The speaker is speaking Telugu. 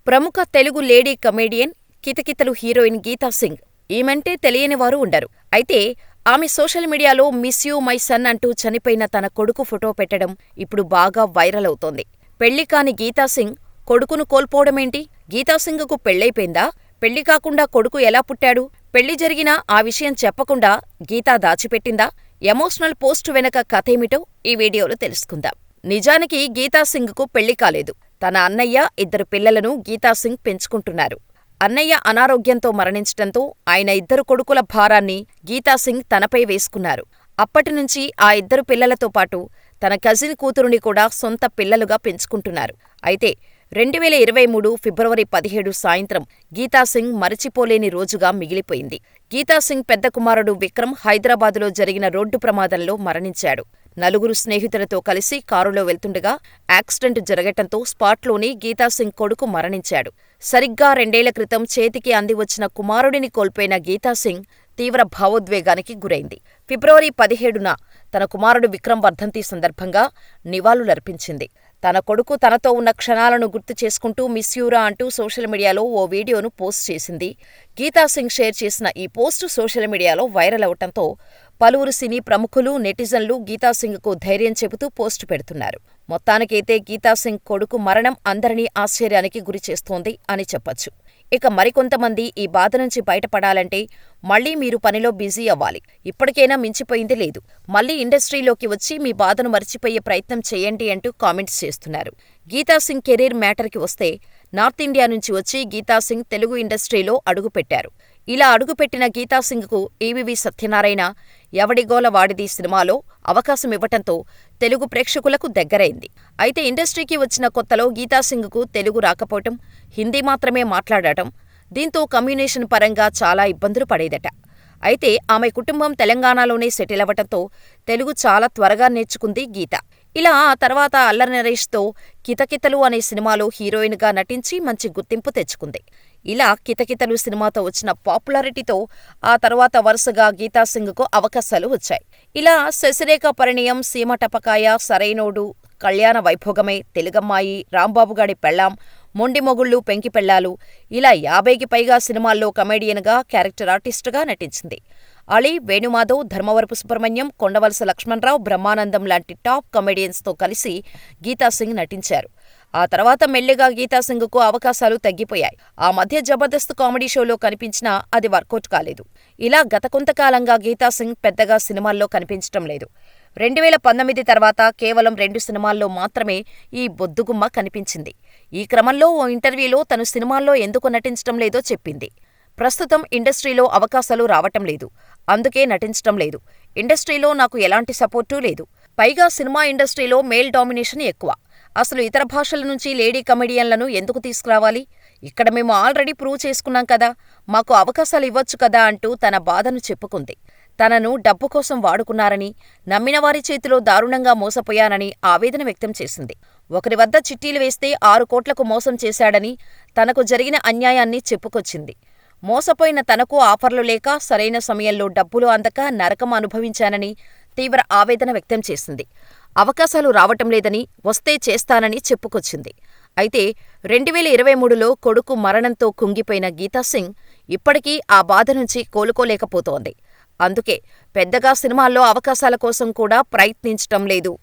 ప్రముఖ తెలుగు లేడీ కమెడియన్, కితకితలు హీరోయిన్ గీతా సింగ్. ఈమెంటే తెలియనివారు ఉండరు. అయితే ఆమె సోషల్ మీడియాలో 'మిస్ యూ మై సన్' అంటూ చనిపోయిన తన కొడుకు ఫోటో పెట్టడం ఇప్పుడు బాగా వైరల్ అవుతోంది. పెళ్లి కాని గీతా సింగ్ కొడుకును కోల్పోవడమేంటి? గీతా సింగ్కు పెళ్లైపోయిందా? పెళ్లి కాకుండా కొడుకు ఎలా పుట్టాడు? పెళ్లి జరిగినా ఆ విషయం చెప్పకుండా గీతా దాచిపెట్టిందా? ఎమోషనల్ పోస్టు వెనక కథేమిటో ఈ వీడియోలో తెలుసుకుందాం. నిజానికి గీతా సింగ్కు పెళ్లి కాలేదు. తన అన్నయ్య, 2 పిల్లలను గీతా సింగ్ పెంచుకుంటున్నారు. అన్నయ్య అనారోగ్యంతో మరణించటంతో ఆయన 2 కొడుకుల భారాన్ని గీతా సింగ్ తనపై వేసుకున్నారు. అప్పటినుంచి ఆ 2 పిల్లలతో పాటు తన కజిన్ కూతురుని కూడా సొంత పిల్లలుగా పెంచుకుంటున్నారు. అయితే 2023 ఫిబ్రవరి 17 సాయంత్రం గీతా సింగ్ మరచిపోలేని రోజుగా మిగిలిపోయింది. గీతా సింగ్ పెద్ద కుమారుడు విక్రమ్ హైదరాబాదులో జరిగిన రోడ్డు ప్రమాదంలో మరణించాడు. 4 స్నేహితులతో కలిసి కారులో వెళ్తుండగా యాక్సిడెంట్ జరగటంతో స్పాట్లోనే గీతా సింగ్ కొడుకు మరణించాడు. సరిగ్గా 2 ఏళ్ల క్రితం చేతికి అందివచ్చిన కుమారుడిని కోల్పోయిన గీతా సింగ్ తీవ్ర భావోద్వేగానికి గురైంది. ఫిబ్రవరి 17న తన కుమారుడు విక్రమ్ వర్ధంతి సందర్భంగా నివాళులర్పించింది. తన కొడుకు తనతో ఉన్న క్షణాలను గుర్తు చేసుకుంటూ 'మిస్ యూ రా' అంటూ సోషల్ మీడియాలో ఓ వీడియోను పోస్ట్ చేసింది. గీతా సింగ్ షేర్ చేసిన ఈ పోస్టు సోషల్ మీడియాలో వైరల్ అవటంతో పలువురు సినీ ప్రముఖులు, నెటిజన్లు గీతా సింగ్కు ధైర్యం చెబుతూ పోస్టు పెడుతున్నారు. మొత్తానికైతే గీతా సింగ్ కొడుకు మరణం అందరినీ ఆశ్చర్యానికి గురిచేస్తోంది అని చెప్పొచ్చు. ఇక మరికొంతమంది ఈ బాధ నుంచి బయటపడాలంటే మళ్లీ మీరు పనిలో బిజీ అవ్వాలి. ఇప్పటికైనా మించిపోయింది లేదు. మళ్లీ ఇండస్ట్రీలోకి వచ్చి మీ బాధను మర్చిపోయే ప్రయత్నం చేయండి అంటూ కామెంట్స్ చేస్తున్నారు. గీతా సింగ్ కెరీర్ మ్యాటర్కి వస్తే నార్త్ ఇండియా నుంచి వచ్చి గీతా సింగ్ తెలుగు ఇండస్ట్రీలో అడుగుపెట్టారు. ఇలా అడుగుపెట్టిన గీతా సింగ్కు ఈవీవీ సత్యనారాయణ 'ఎవడిగోల వాడిది' సినిమాలో అవకాశమివ్వటంతో తెలుగు ప్రేక్షకులకు దగ్గరైంది. అయితే ఇండస్ట్రీకి వచ్చిన కొత్తలో గీతా సింగ్కు తెలుగు రాకపోవటం, హిందీ మాత్రమే మాట్లాడటం, దీంతో కమ్యూనికేషన్ పరంగా చాలా ఇబ్బందులు పడేదట. అయితే ఆమె కుటుంబం తెలంగాణలోనే సెటిల్ అవ్వటంతో తెలుగు చాలా త్వరగా నేర్చుకుంది గీత. ఇలా ఆ తర్వాత అల్లరి నరేష్తో 'కితకితలు' అనే సినిమాలో హీరోయిన్గా నటించి మంచి గుర్తింపు తెచ్చుకుంది. ఇలా 'కితకితలు' సినిమాతో వచ్చిన పాపులారిటీతో ఆ తర్వాత వరుసగా గీతా సింగ్కు అవకాశాలు వచ్చాయి. ఇలా 'శశిరేఖ పరిణయం', 'సీమ టపకాయ', 'సరైనోడు', 'కళ్యాణ వైభోగమే', 'తెలుగమ్మాయి', 'రాంబాబుగాడి పెళ్ళాం', 'మొండి మొగుళ్ళు పెంకి పెళ్ళాలు' ఇలా 50కి పైగా సినిమాల్లో కమెడియన్గా, క్యారెక్టర్ ఆర్టిస్టుగా నటించింది. అలీ, వేణుమాధవ్, ధర్మవరపు సుబ్రహ్మణ్యం, కొండవలస లక్ష్మణరావు, బ్రహ్మానందం లాంటి టాప్ కమెడియన్స్తో కలిసి గీతా సింగ్ నటించారు. ఆ తర్వాత మెల్లిగా గీతా సింగ్కు అవకాశాలు తగ్గిపోయాయి. ఆ మధ్య జబర్దస్త్ కామెడీ షోలో కనిపించినా అది వర్కౌట్ కాలేదు. ఇలా గత కొంతకాలంగా గీతా సింగ్ పెద్దగా సినిమాల్లో కనిపించటం లేదు. 2019 తర్వాత కేవలం 2 సినిమాల్లో మాత్రమే ఈ బొద్దుగుమ్మ కనిపించింది. ఈ క్రమంలో ఓ ఇంటర్వ్యూలో తను సినిమాల్లో ఎందుకు నటించటం లేదో చెప్పింది. ప్రస్తుతం ఇండస్ట్రీలో అవకాశాలు రావటం లేదు. అందుకే నటించటం లేదు. ఇండస్ట్రీలో నాకు ఎలాంటి సపోర్టూ లేదు. పైగా సినిమా ఇండస్ట్రీలో మేల్ డామినేషన్ ఎక్కువ. అసలు ఇతర భాషల నుంచి లేడీ కమెడియన్లను ఎందుకు తీసుకురావాలి? ఇక్కడ మేము ఆల్రెడీ ప్రూవ్ చేసుకున్నాం కదా, మాకు అవకాశాలు ఇవ్వొచ్చు కదా అంటూ తన బాధను చెప్పుకుంది. తనను డబ్బు కోసం వాడుకున్నారని, నమ్మిన వారి చేతిలో దారుణంగా మోసపోయానని ఆవేదన వ్యక్తం చేసింది. ఒకరి వద్ద చిట్టీలు వేస్తే 6 కోట్లకు మోసం చేశాడని, తనకు జరిగిన అన్యాయాన్ని చెప్పుకొచ్చింది. మోసపోయిన తనకు ఆఫర్లు లేక, సరైన సమయంలో డబ్బులు అందక నరకం అనుభవించానని తీవ్ర ఆవేదన వ్యక్తం చేసింది. అవకాశాలు రావటం లేదని, వస్తే చేస్తానని చెప్పుకొచ్చింది. అయితే 2023లో కొడుకు మరణంతో కుంగిపోయిన గీతా సింగ్ ఇప్పటికీ ఆ బాధ నుంచి కోలుకోలేకపోతోంది. అందుకే పెద్దగా సినిమాల్లో అవకాశాల కోసం కూడా ప్రయత్నించటం లేదు.